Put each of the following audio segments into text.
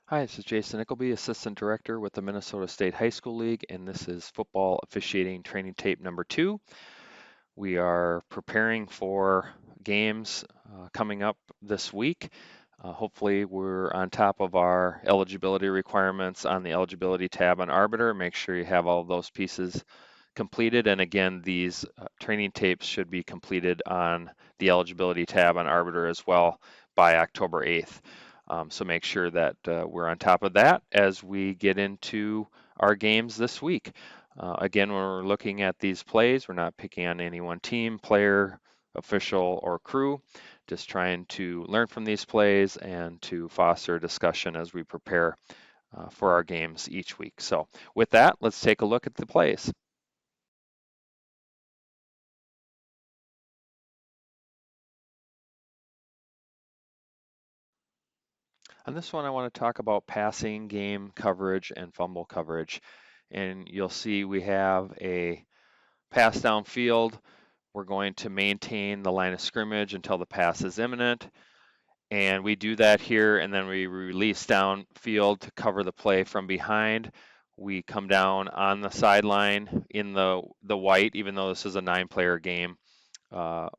Hi, this is Jason Nickleby, Assistant Director with the Minnesota State High School League, and this is football officiating training tape number 2. We are preparing for games coming up this week. Hopefully, we're on top of our eligibility requirements on the eligibility tab on Arbiter. Make sure you have all of those pieces completed. And again, these training tapes should be completed on the eligibility tab on Arbiter as well by October 8th. So make sure that we're on top of that as we get into our games this week. Again, when we're looking at these plays, we're not picking on any one team, player, official, or crew, just trying to learn from these plays and to foster discussion as we prepare for our games each week. So with that, let's take a look at the plays. On this one, I want to talk about passing game coverage and fumble coverage. And you'll see we have a pass downfield. We're going to maintain the line of scrimmage until the pass is imminent. And we do that here, and then we release downfield to cover the play from behind. We come down on the sideline in the white, even though this is a 9-player game. Uh,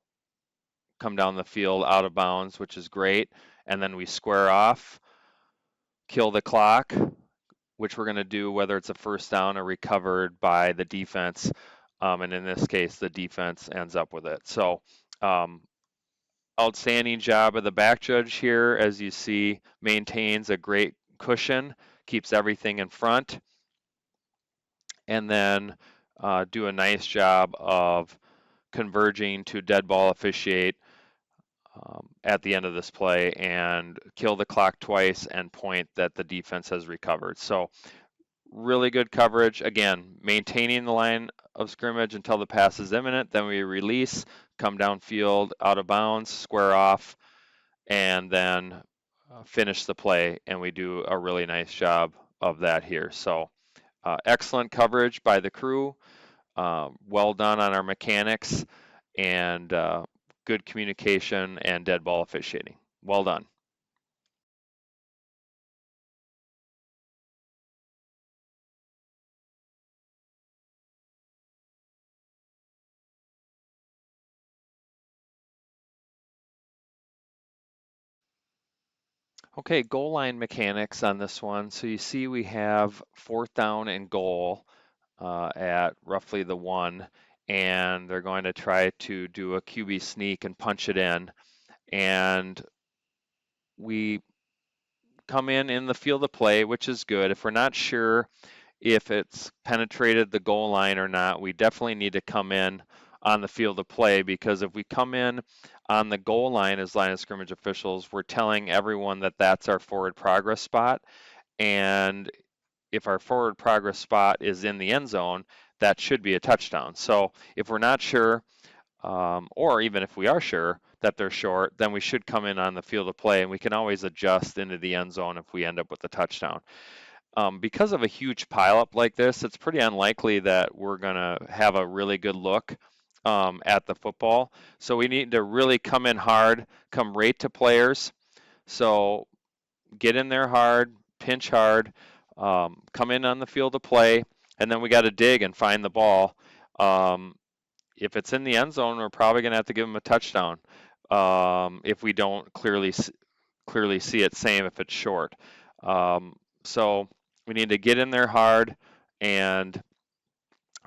come down the field out of bounds, which is great. And then we square off, kill the clock, which we're going to do whether it's a first down or recovered by the defense. And in this case, the defense ends up with it. So, outstanding job of the back judge here, as you see, maintains a great cushion, keeps everything in front, and then do a nice job of converging to dead ball officiate at the end of this play and kill the clock twice and point that the defense has recovered. So really good coverage. Again, maintaining the line of scrimmage until the pass is imminent. Then we release, come downfield, out of bounds, square off, and then finish the play. And we do a really nice job of that here. So excellent coverage by the crew. Well done on our mechanics and good communication and dead ball officiating. Well done. Okay, goal line mechanics on this one. So you see we have 4th down and goal at roughly the 1, and they're going to try to do a QB sneak and punch it in. And we come in the field of play, which is good. If we're not sure if it's penetrated the goal line or not, we definitely need to come in on the field of play, because if we come in on the goal line as line of scrimmage officials, we're telling everyone that that's our forward progress spot. And if our forward progress spot is in the end zone, that should be a touchdown. So if we're not sure, or even if we are sure that they're short, then we should come in on the field of play, and we can always adjust into the end zone if we end up with a touchdown. Because of a huge pileup like this, it's pretty unlikely that we're going to have a really good look at the football. So we need to really come in hard, come right to players. So get in there hard, pinch hard, come in on the field of play, and then we got to dig and find the ball. Um, if it's in the end zone, we're probably going to have to give them a touchdown if we don't clearly see it. Same if it's short. So we need to get in there hard and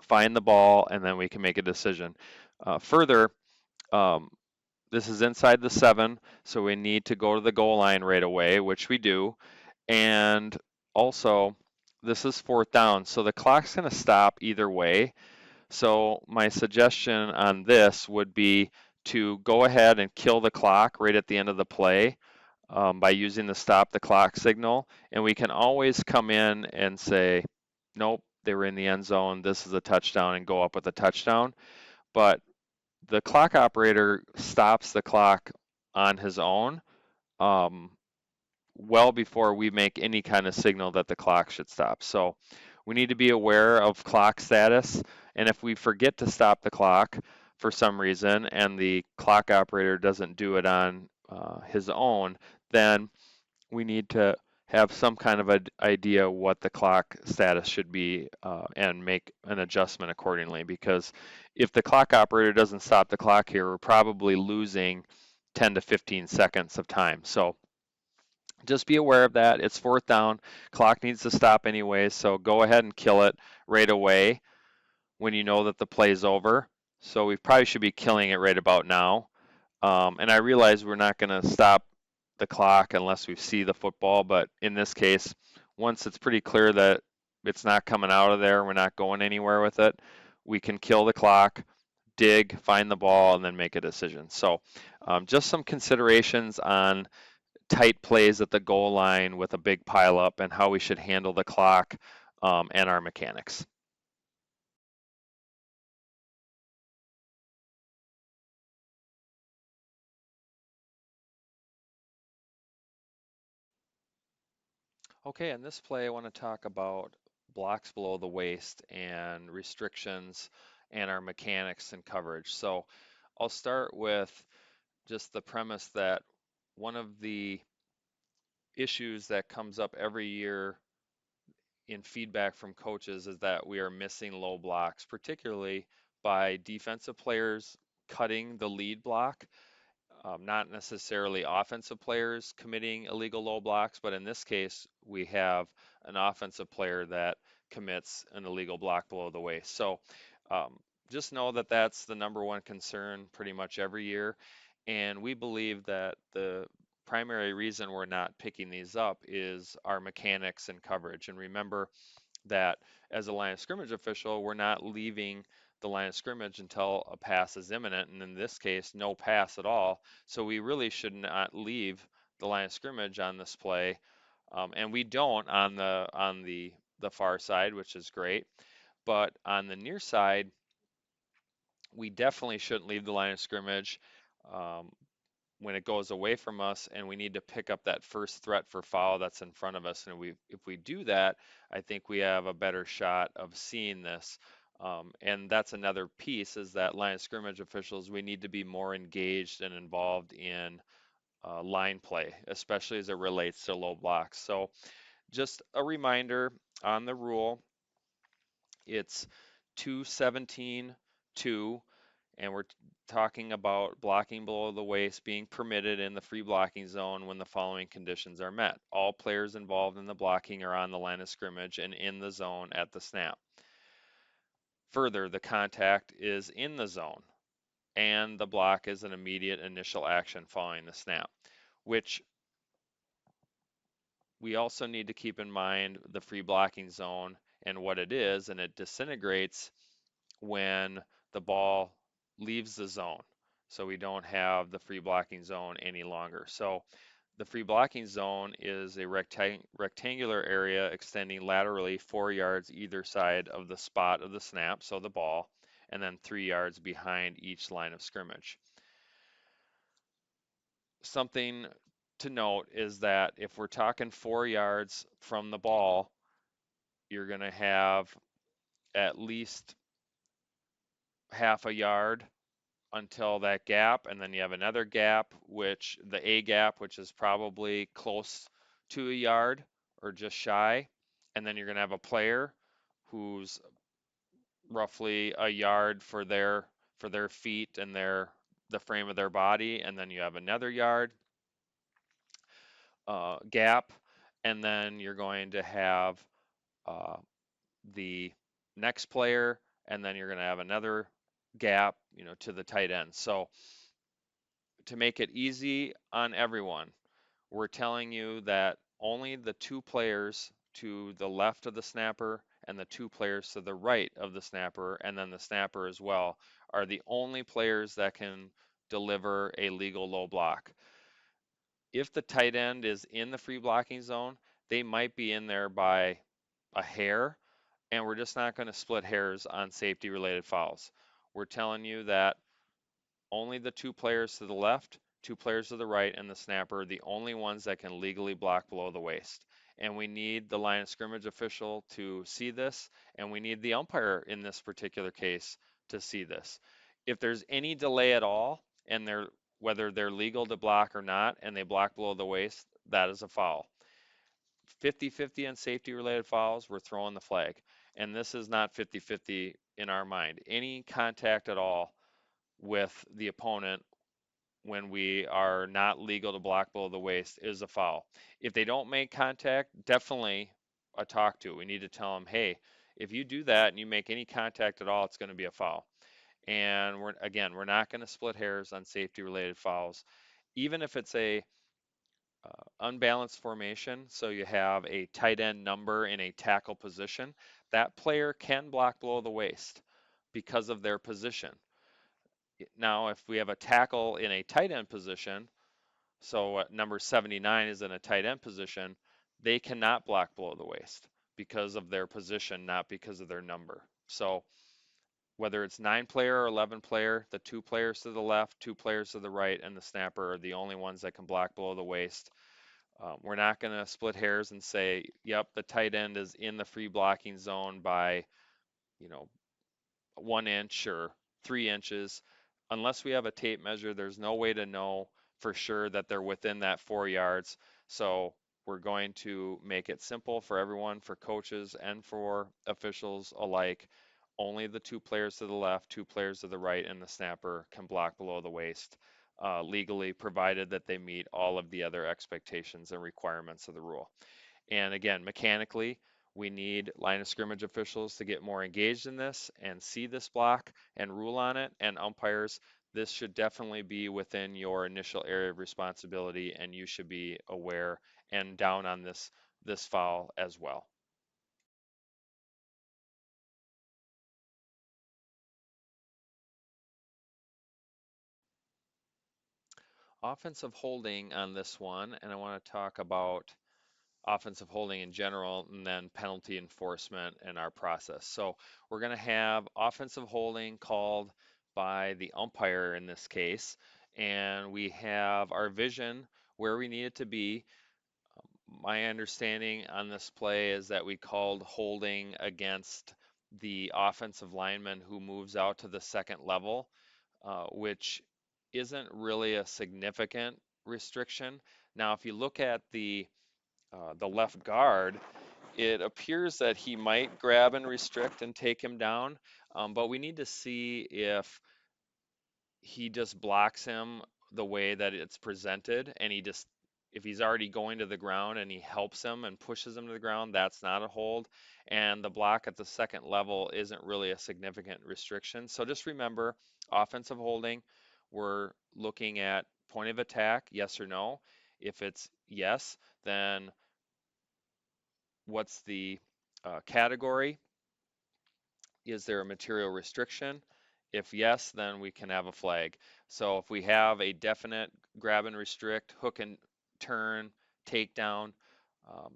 find the ball, and then we can make a decision. Further, um, this is inside the 7, so we need to go to the goal line right away, which we do. And also, this is 4th down, so the clock's going to stop either way. So my suggestion on this would be to go ahead and kill the clock right at the end of the play by using the stop the clock signal. And we can always come in and say, nope, they were in the end zone. This is a touchdown, and go up with a touchdown. But the clock operator stops the clock on his own um, well before we make any kind of signal that the clock should stop. So we need to be aware of clock status. And if we forget to stop the clock for some reason and the clock operator doesn't do it on his own, then we need to have some kind of an idea what the clock status should be and make an adjustment accordingly. Because if the clock operator doesn't stop the clock here, we're probably losing 10 to 15 seconds of time. So just be aware of that. It's fourth down. Clock needs to stop anyway, so go ahead and kill it right away when you know that the play's over. So we probably should be killing it right about now. And I realize we're not going to stop the clock unless we see the football, but in this case, once it's pretty clear that it's not coming out of there, we're not going anywhere with it, we can kill the clock, dig, find the ball, and then make a decision. So just some considerations on tight plays at the goal line with a big pileup and how we should handle the clock and our mechanics. Okay, in this play, I want to talk about blocks below the waist and restrictions and our mechanics and coverage. So I'll start with just the premise that one of the issues that comes up every year in feedback from coaches is that we are missing low blocks, particularly by defensive players cutting the lead block, not necessarily offensive players committing illegal low blocks, but in this case, we have an offensive player that commits an illegal block below the waist. So um, just know that that's the number one concern pretty much every year. And we believe that the primary reason we're not picking these up is our mechanics and coverage. And remember, that as a line of scrimmage official, we're not leaving the line of scrimmage until a pass is imminent, and in this case, no pass at all. So we really should not leave the line of scrimmage on this play, and we don't on the far side, which is great. But on the near side, we definitely shouldn't leave the line of scrimmage. Um, when it goes away from us and we need to pick up that first threat for foul that's in front of us. And if we do that, I think we have a better shot of seeing this. And that's another piece is that line of scrimmage officials, we need to be more engaged and involved in line play, especially as it relates to low blocks. So just a reminder on the rule, it's 217-2, and we're talking about blocking below the waist being permitted in the free blocking zone when the following conditions are met. All players involved in the blocking are on the line of scrimmage and in the zone at the snap. Further, the contact is in the zone, and the block is an immediate initial action following the snap, which we also need to keep in mind the free blocking zone and what it is, and it disintegrates when the ball leaves the zone. So we don't have the free blocking zone any longer. So the free blocking zone is a rectangular area extending laterally 4 yards either side of the spot of the snap, so the ball, and then 3 yards behind each line of scrimmage. Something to note is that if we're talking 4 yards from the ball, you're going to have at least half a yard until that gap, and then you have another gap, which the A gap, which is probably close to a yard or just shy, and then you're going to have a player who's roughly a yard for their feet and the frame of their body, and then you have another yard gap, and then you're going to have uh, the next player, and then you're going to have another gap, to the tight end. So to make it easy on everyone, we're telling you that only the two players to the left of the snapper and the two players to the right of the snapper, and then the snapper as well, are the only players that can deliver a legal low block. If the tight end is in the free blocking zone, they might be in there by a hair, and we're just not going to split hairs on safety related fouls. We're telling you that only the two players to the left, two players to the right, and the snapper are the only ones that can legally block below the waist. And we need the line of scrimmage official to see this, and we need the umpire in this particular case to see this. If there's any delay at all, and whether they're legal to block or not, and they block below the waist, that is a foul. 50-50 on safety related fouls, we're throwing the flag. And this is not 50-50 in our mind. Any contact at all with the opponent when we are not legal to block below the waist is a foul. If they don't make contact, definitely a talk to. We need to tell them, hey, if you do that and you make any contact at all, it's going to be a foul. And we're not going to split hairs on safety related fouls, even if it's a unbalanced formation. So you have a tight end number in a tackle position. That player can block below the waist because of their position. Now, if we have a tackle in a tight end position, so number 79 is in a tight end position, they cannot block below the waist because of their position, not because of their number. So whether it's 9 player or 11 player, the 2 players to the left, 2 players to the right, and the snapper are the only ones that can block below the waist. We're not going to split hairs and say, yep, the tight end is in the free blocking zone by, you know, 1 inch or 3 inches. Unless we have a tape measure, there's no way to know for sure that they're within that 4 yards. So we're going to make it simple for everyone, for coaches and for officials alike. Only the 2 players to the left, 2 players to the right, and the snapper can block below the waist legally, provided that they meet all of the other expectations and requirements of the rule. And again, mechanically, we need line of scrimmage officials to get more engaged in this and see this block and rule on it. And umpires, this should definitely be within your initial area of responsibility, and you should be aware and down on this foul as well. Offensive holding on this one, and I want to talk about offensive holding in general, and then penalty enforcement and our process. So we're going to have offensive holding called by the umpire in this case, and we have our vision where we need it to be. My understanding on this play is that we called holding against the offensive lineman who moves out to the second level, which isn't really a significant restriction. Now, if you look at the left guard, it appears that he might grab and restrict and take him down, but we need to see if he just blocks him the way that it's presented, and if he's already going to the ground and he helps him and pushes him to the ground, that's not a hold. And the block at the second level isn't really a significant restriction. So just remember, offensive holding, we're looking at point of attack, yes or no. If it's yes, then what's the category? Is there a material restriction? If yes, then we can have a flag. So if we have a definite grab and restrict, hook and turn, takedown,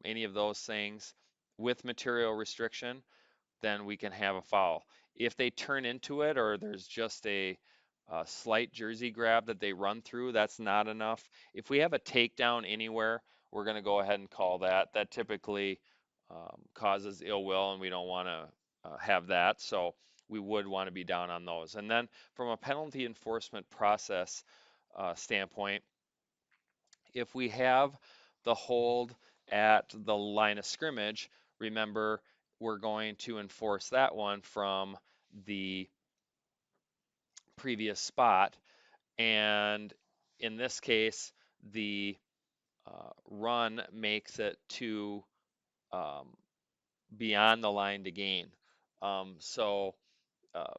any of those things with material restriction, then we can have a foul. If they turn into it or there's just a slight jersey grab that they run through, that's not enough. If we have a takedown anywhere, we're going to go ahead and call that. That typically causes ill will, and we don't want to have that. So we would want to be down on those. And then from a penalty enforcement process standpoint, if we have the hold at the line of scrimmage, remember we're going to enforce that one from the previous spot. And in this case, the run makes it to um, beyond the line to gain. So uh,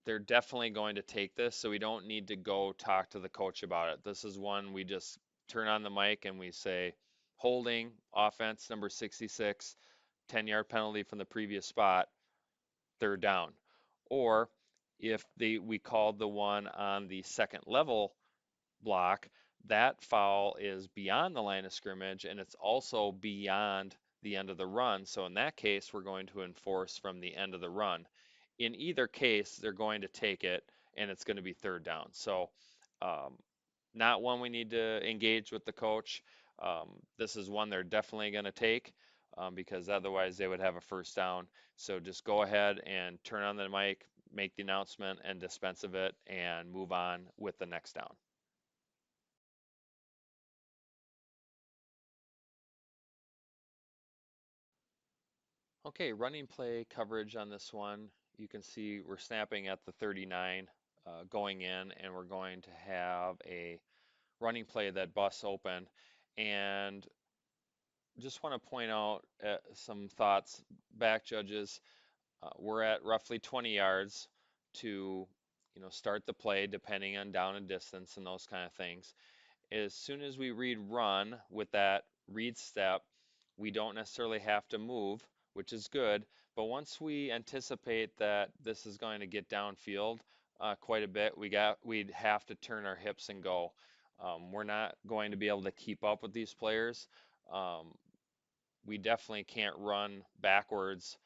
they're definitely going to take this, so we don't need to go talk to the coach about it. This is one we just turn on the mic and we say, holding, offense, number 66, 10-yard penalty from the previous spot, third down. Or if we called the one on the second level block, that foul is beyond the line of scrimmage and it's also beyond the end of the run. So in that case, we're going to enforce from the end of the run. In either case, they're going to take it and it's going to be third down. So um, not one we need to engage with the coach. This is one they're definitely going to take because otherwise they would have a first down. So just go ahead and turn on the mic, make the announcement and dispense of it and move on with the next down. Okay, running play coverage on this one. You can see we're snapping at the 39 going in, and we're going to have a running play that busts open. And just want to point out some thoughts, back judges. We're at roughly 20 yards to, start the play, depending on down and distance and those kind of things. As soon as we read run with that read step, we don't necessarily have to move, which is good. But once we anticipate that this is going to get downfield quite a bit, we'd have to turn our hips and go. We're not going to be able to keep up with these players. Um, we definitely can't run backwards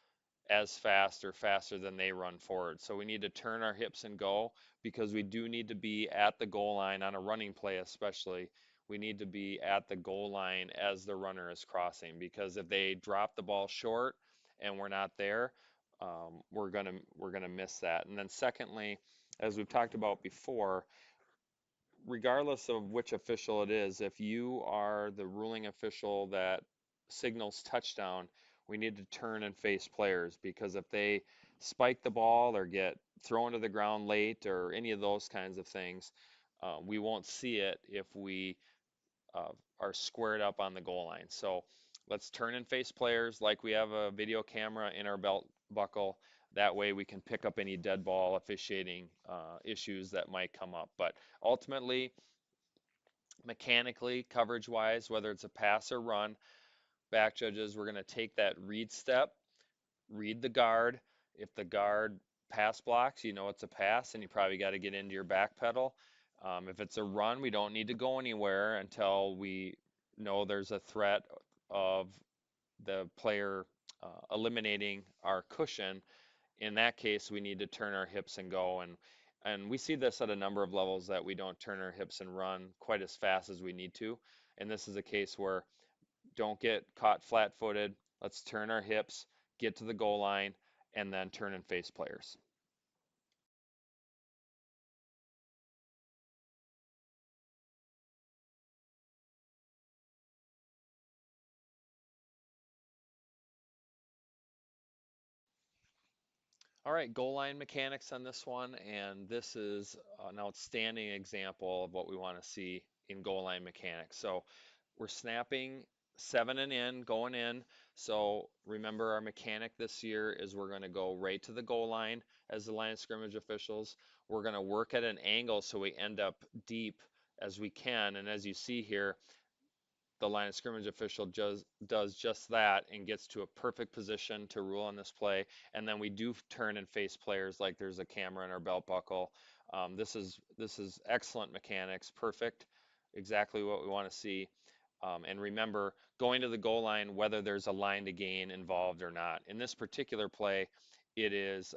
as fast or faster than they run forward. So we need to turn our hips and go because we do need to be at the goal line on a running play, especially. We need to be at the goal line as the runner is crossing because if they drop the ball short and we're not there, we're gonna miss that. And then secondly, as we've talked about before, regardless of which official it is, if you are the ruling official that signals touchdown, we need to turn and face players because if they spike the ball or get thrown to the ground late or any of those kinds of things, we won't see it if we uh, are squared up on the goal line. So let's turn and face players like we have a video camera in our belt buckle. That way we can pick up any dead ball officiating issues that might come up. But ultimately, mechanically, coverage wise, whether it's a pass or run, back judges, we're going to take that read step, read the guard. If the guard pass blocks, you know it's a pass and you probably got to get into your back pedal. If it's a run, we don't need to go anywhere until we know there's a threat of the player eliminating our cushion. In that case, we need to turn our hips and go. And we see this at a number of levels that we don't turn our hips and run quite as fast as we need to. And this is a case where don't get caught flat-footed. Let's turn our hips, get to the goal line, and then turn and face players. All right, goal line mechanics on this one, and this is an outstanding example of what we want to see in goal line mechanics. So we're snapping 7 and in, going in. So remember our mechanic this year is we're going to go right to the goal line as the line of scrimmage officials. We're going to work at an angle so we end up deep as we can. And as you see here, the line of scrimmage official does just that and gets to a perfect position to rule on this play. And then we do turn and face players like there's a camera in our belt buckle. This is excellent mechanics, perfect, exactly what we want to see. And remember, going to the goal line, whether there's a line to gain involved or not. In this particular play, it is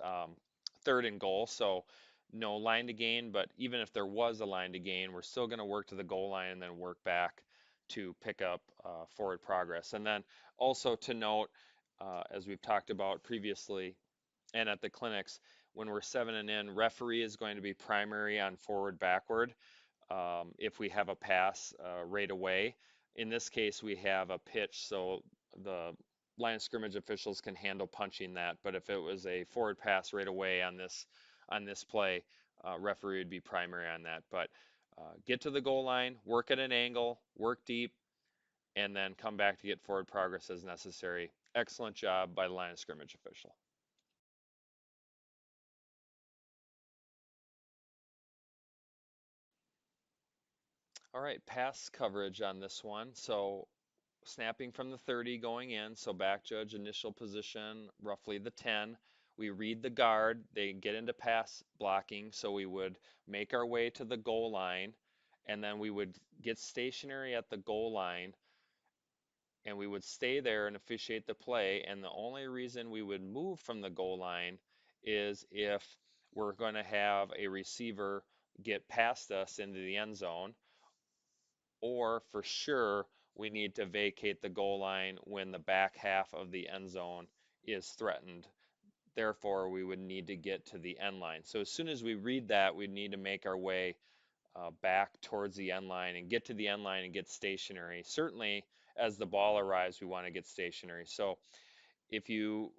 third and goal, so no line to gain. But even if there was a line to gain, we're still going to work to the goal line and then work back to pick up forward progress. And then also to note, as we've talked about previously and at the clinics, when we're 7 and in, referee is going to be primary on forward backward if we have a pass right away. In this case, we have a pitch, so the line of scrimmage officials can handle punching that. But if it was a forward pass right away on this play, referee would be primary on that. But get to the goal line, work at an angle, work deep, and then come back to get forward progress as necessary. Excellent job by the line of scrimmage official. All right, pass coverage on this one. So snapping from the 30 going in, so back judge initial position, roughly the 10. We read the guard, they get into pass blocking, so we would make our way to the goal line, and then we would get stationary at the goal line, and we would stay there and officiate the play. And the only reason we would move from the goal line is if we're going to have a receiver get past us into the end zone, or for sure we need to vacate the goal line when the back half of the end zone is threatened. Therefore, we would need to get to the end line. So as soon as we read that, we need to make our way back towards the end line and get to the end line and get stationary. Certainly, as the ball arrives, we want to get stationary. So if you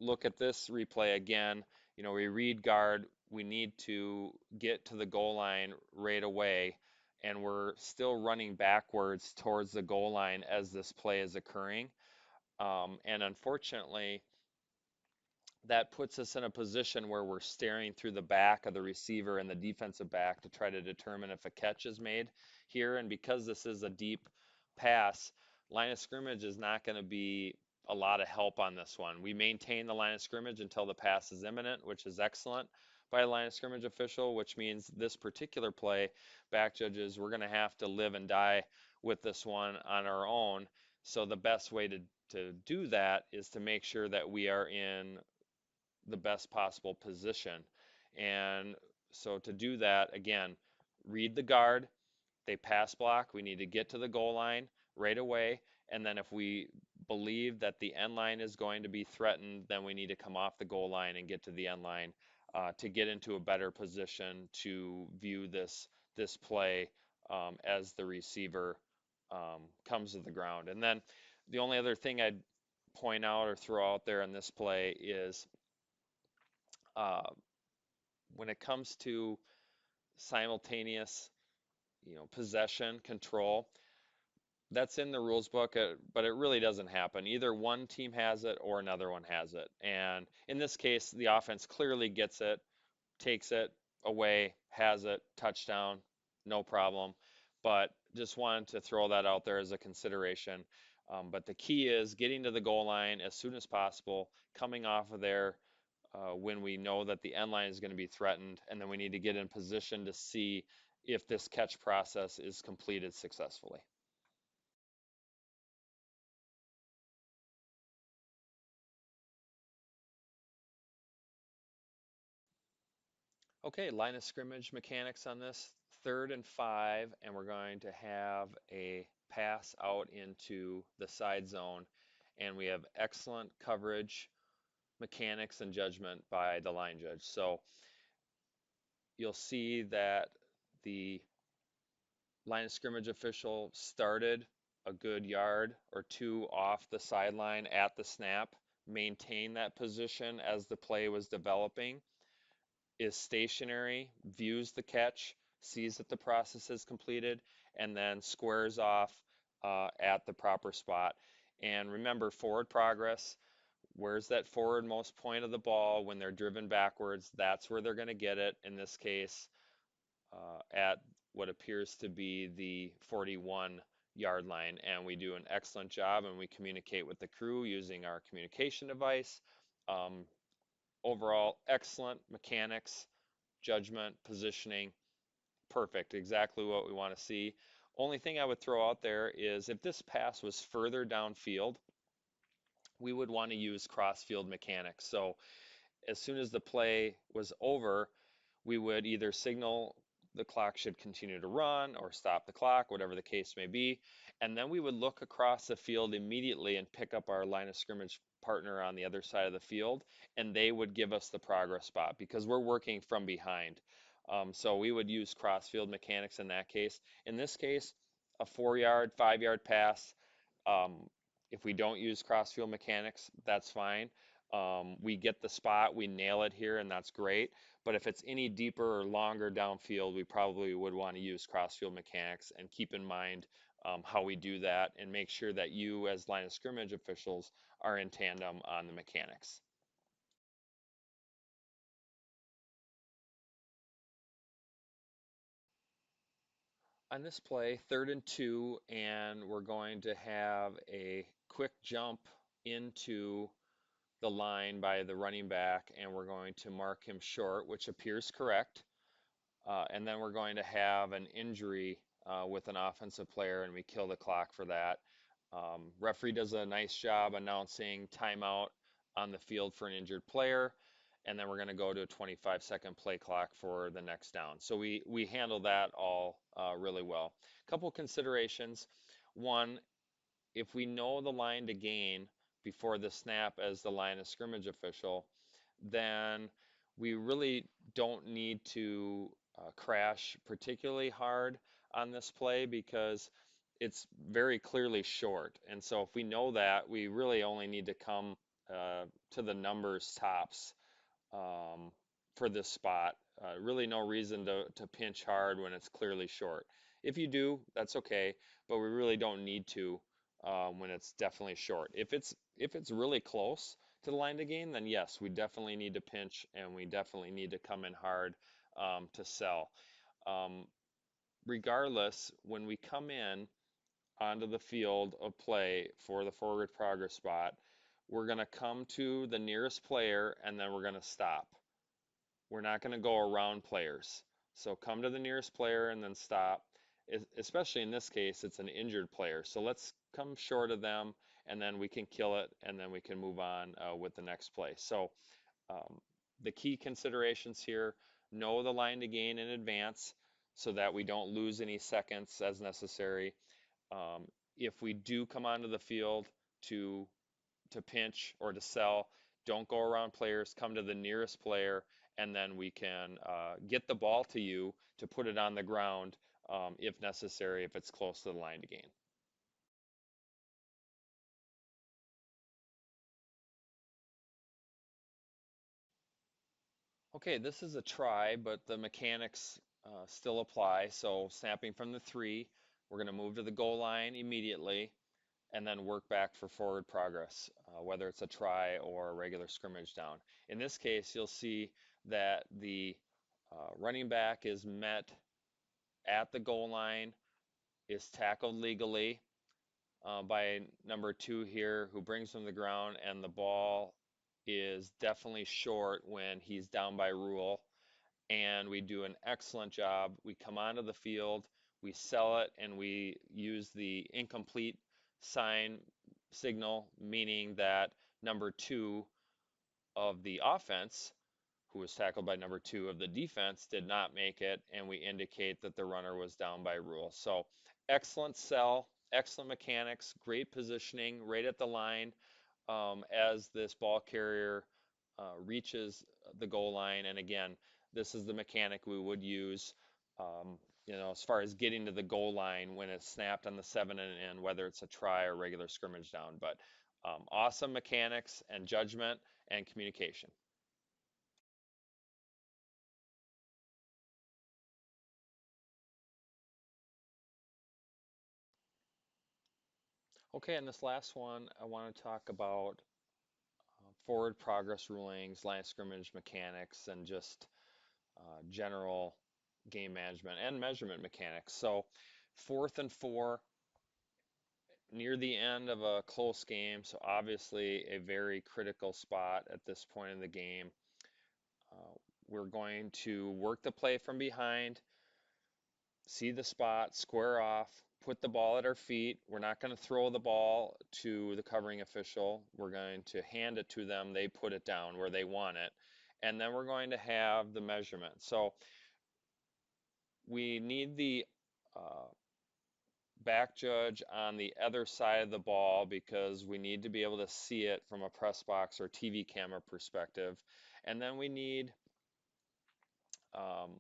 look at this replay again, we read guard, we need to get to the goal line right away, and we're still running backwards towards the goal line as this play is occurring. And unfortunately, that puts us in a position where we're staring through the back of the receiver and the defensive back to try to determine if a catch is made here. And because this is a deep pass, line of scrimmage is not going to be a lot of help on this one. We maintain the line of scrimmage until the pass is imminent, which is excellent by a line of scrimmage official, which means this particular play, back judges, we're going to have to live and die with this one on our own. So the best way to do that is to make sure that we are in the best possible position. And so to do that, again, read the guard, they pass block, we need to get to the goal line right away. And then if we believe that the end line is going to be threatened, then we need to come off the goal line and get to the end line to get into a better position to view this play as the receiver comes to the ground. And then the only other thing I'd point out or throw out there in this play is uh, when it comes to simultaneous, possession control, that's in the rules book, but it really doesn't happen. Either one team has it or another one has it. And in this case, the offense clearly gets it, takes it away, has it, touchdown, no problem. But just wanted to throw that out there as a consideration. But the key is getting to the goal line as soon as possible, coming off of there when we know that the end line is going to be threatened, and then we need to get in position to see if this catch process is completed successfully. Okay, line of scrimmage mechanics on this, 3rd and 5, and we're going to have a pass out into the side zone, and we have excellent coverage, mechanics, and judgment by the line judge. So you'll see that the line of scrimmage official started a good yard or two off the sideline at the snap, maintained that position as the play was developing, is stationary, views the catch, sees that the process is completed, and then squares off at the proper spot. And remember, forward progress, where's that forward most point of the ball when they're driven backwards? That's where they're going to get it. In this case, at what appears to be the 41-yard line. And we do an excellent job and we communicate with the crew using our communication device. Um, Overall, excellent mechanics, judgment, positioning, perfect, exactly what we want to see. Only thing I would throw out there is if this pass was further downfield, we would want to use crossfield mechanics. So as soon as the play was over, we would either signal the clock should continue to run or stop the clock, whatever the case may be. And then we would look across the field immediately and pick up our line of scrimmage partner on the other side of the field, and they would give us the progress spot because we're working from behind. So we would use crossfield mechanics in that case. In this case, a 4-yard, 5-yard pass. Um, if we don't use crossfield mechanics, that's fine. We get the spot, we nail it here, and that's great. But if it's any deeper or longer downfield, we probably would want to use crossfield mechanics and keep in mind how we do that and make sure that you, as line of scrimmage officials, are in tandem on the mechanics. On this play, 3rd and 2, and we're going to have a quick jump into the line by the running back, and we're going to mark him short, which appears correct. And then we're going to have an injury with an offensive player, and we kill the clock for that. Referee does a nice job announcing timeout on the field for an injured player, and then we're going to go to a 25-second play clock for the next down. So we handle that all really well. Couple considerations. One, if we know the line to gain before the snap as the line of scrimmage official, then we really don't need to crash particularly hard on this play because it's very clearly short. And so if we know that, we really only need to come to the numbers tops um, for this spot. Really no reason to pinch hard when it's clearly short. If you do, that's okay, but we really don't need to when it's definitely short. If it's really close to the line to gain, then yes, we definitely need to pinch and we definitely need to come in hard to sell. Um, Regardless, when we come in onto the field of play for the forward progress spot, we're going to come to the nearest player and then we're going to stop. We're not going to go around players. So come to the nearest player and then stop. Especially in this case, it's an injured player. So let's come short of them and then we can kill it and then we can move on with the next play. So um, the key considerations here, know the line to gain in advance so that we don't lose any seconds as necessary. Um, if we do come onto the field to to pinch or to sell, don't go around players, come to the nearest player, and then we can get the ball to you to put it on the ground if necessary, if it's close to the line to gain. Okay, this is a try, but the mechanics still apply. So snapping from the three, we're going to move to the goal line immediately and then work back for forward progress, whether it's a try or a regular scrimmage down. In this case, you'll see that the running back is met at the goal line, is tackled legally by number two here, who brings him to the ground, and the ball is definitely short when he's down by rule. And we do an excellent job. We come onto the field, we sell it, and we use the incomplete sign signal, meaning that number two of the offense, who was tackled by number two of the defense, did not make it, and we indicate that the runner was down by rule. So excellent sell, excellent mechanics, great positioning right at the line as this ball carrier reaches the goal line. And again, this is the mechanic we would use, as far as getting to the goal line when it's snapped on the 7 and in, whether it's a try or regular scrimmage down. But awesome mechanics and judgment and communication. Okay, and this last one, I want to talk about forward progress rulings, line of scrimmage mechanics, and just general game management and measurement mechanics. So, 4th and 4, near the end of a close game, so obviously a very critical spot at this point in the game. Uh, we're going to work the play from behind, see the spot, square off, put the ball at our feet. We're not going to throw the ball to the covering official. We're going to hand it to them. They put it down where they want it. And then we're going to have the measurement. So we need the uh, back judge on the other side of the ball because we need to be able to see it from a press box or TV camera perspective. And then we need um,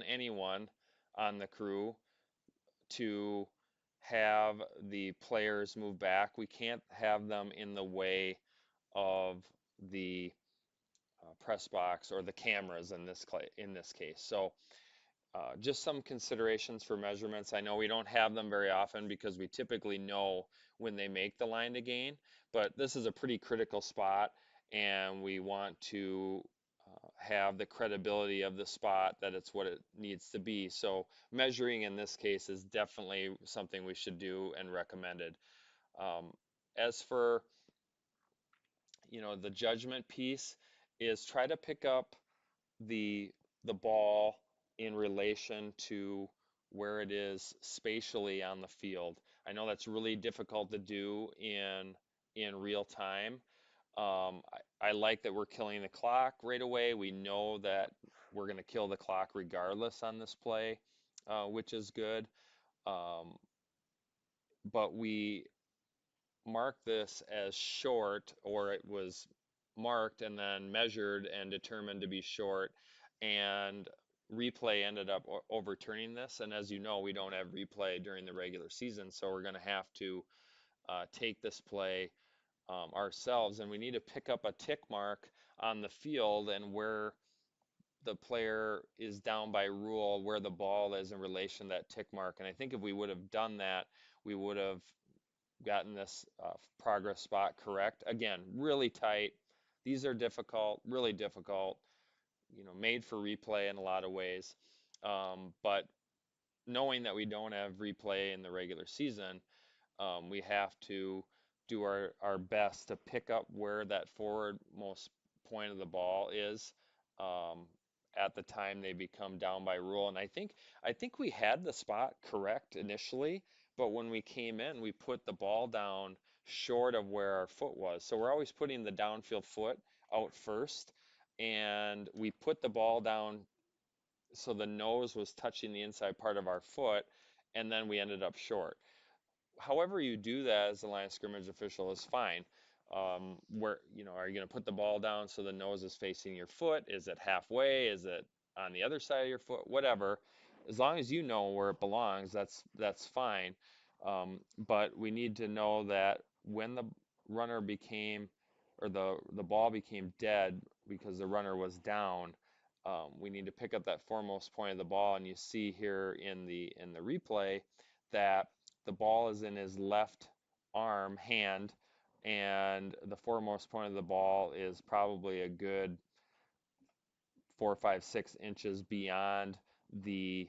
anyone on the crew to have the players move back. We can't have them in the way of the press box or the cameras in this case. So just some considerations for measurements. I know we don't have them very often because we typically know when they make the line to gain, but this is a pretty critical spot and we want to have the credibility of the spot that it's what it needs to be. So measuring in this case is definitely something we should do and recommended. Um, as for, the judgment piece is try to pick up the the ball in relation to where it is spatially on the field. I know that's really difficult to do in real time. I like that we're killing the clock right away. We know that we're going to kill the clock regardless on this play, which is good. Um, but we mark this as short, or it was marked and then measured and determined to be short, and replay ended up overturning this. And as you know, we don't have replay during the regular season, so we're going to have to take this play ourselves, and we need to pick up a tick mark on the field and where the player is down by rule, where the ball is in relation to that tick mark. And I think if we would have done that, we would have gotten this progress spot correct. Again, really tight. These are difficult, really difficult, made for replay in a lot of ways. But knowing that we don't have replay in the regular season, we have to do our best to pick up where that forwardmost point of the ball is um, at the time they become down by rule. And I think we had the spot correct initially, but when we came in, we put the ball down short of where our foot was. So we're always putting the downfield foot out first, and we put the ball down so the nose was touching the inside part of our foot, and then we ended up short. However you do that as a line of scrimmage official is fine. Where, are you going to put the ball down so the nose is facing your foot? Is it halfway? Is it on the other side of your foot? Whatever. As long as you know where it belongs, that's fine. But we need to know that when the runner became, or the ball became dead because the runner was down, we need to pick up that foremost point of the ball. And you see here in the replay that the ball is in his left hand, and the foremost point of the ball is probably a good 4, 5, 6 inches beyond the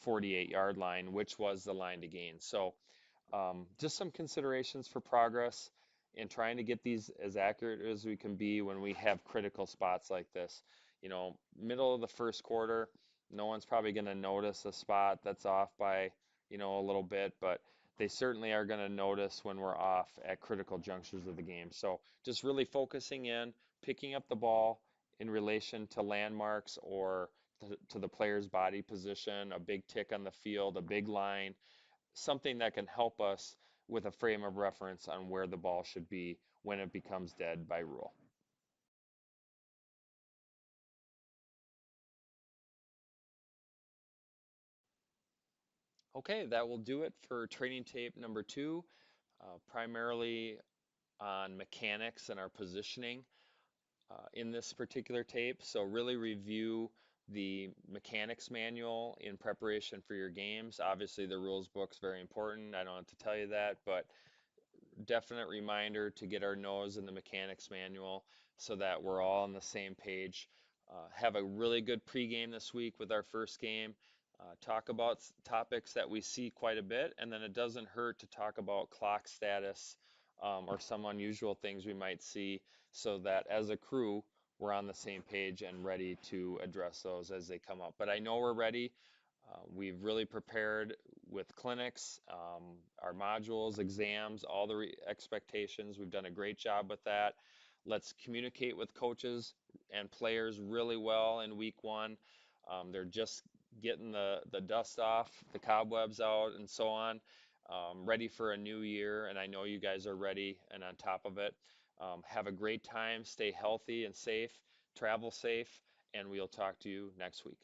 48-yard line, which was the line to gain. So just some considerations for progress in trying to get these as accurate as we can be when we have critical spots like this. Middle of the first quarter, no one's probably going to notice a spot that's off by, a little bit, but they certainly are going to notice when we're off at critical junctures of the game. So just really focusing in, picking up the ball in relation to landmarks or to the player's body position, a big tick on the field, a big line, something that can help us with a frame of reference on where the ball should be when it becomes dead by rule. Okay, that will do it for training tape number 2, primarily on mechanics and our positioning in this particular tape. So really review the mechanics manual in preparation for your games. Obviously the rules book's very important. I don't have to tell you that, but definite reminder to get our nose in the mechanics manual so that we're all on the same page. Have a really good pregame this week with our first game. Talk about topics that we see quite a bit, and then it doesn't hurt to talk about clock status or some unusual things we might see so that as a crew, we're on the same page and ready to address those as they come up. But I know we're ready. We've really prepared with clinics, our modules, exams, all the expectations. We've done a great job with that. Let's communicate with coaches and players really well in week 1. They're just getting the dust off, the cobwebs out, and so on, ready for a new year. And I know you guys are ready and on top of it. Have a great time. Stay healthy and safe. Travel safe. And we'll talk to you next week.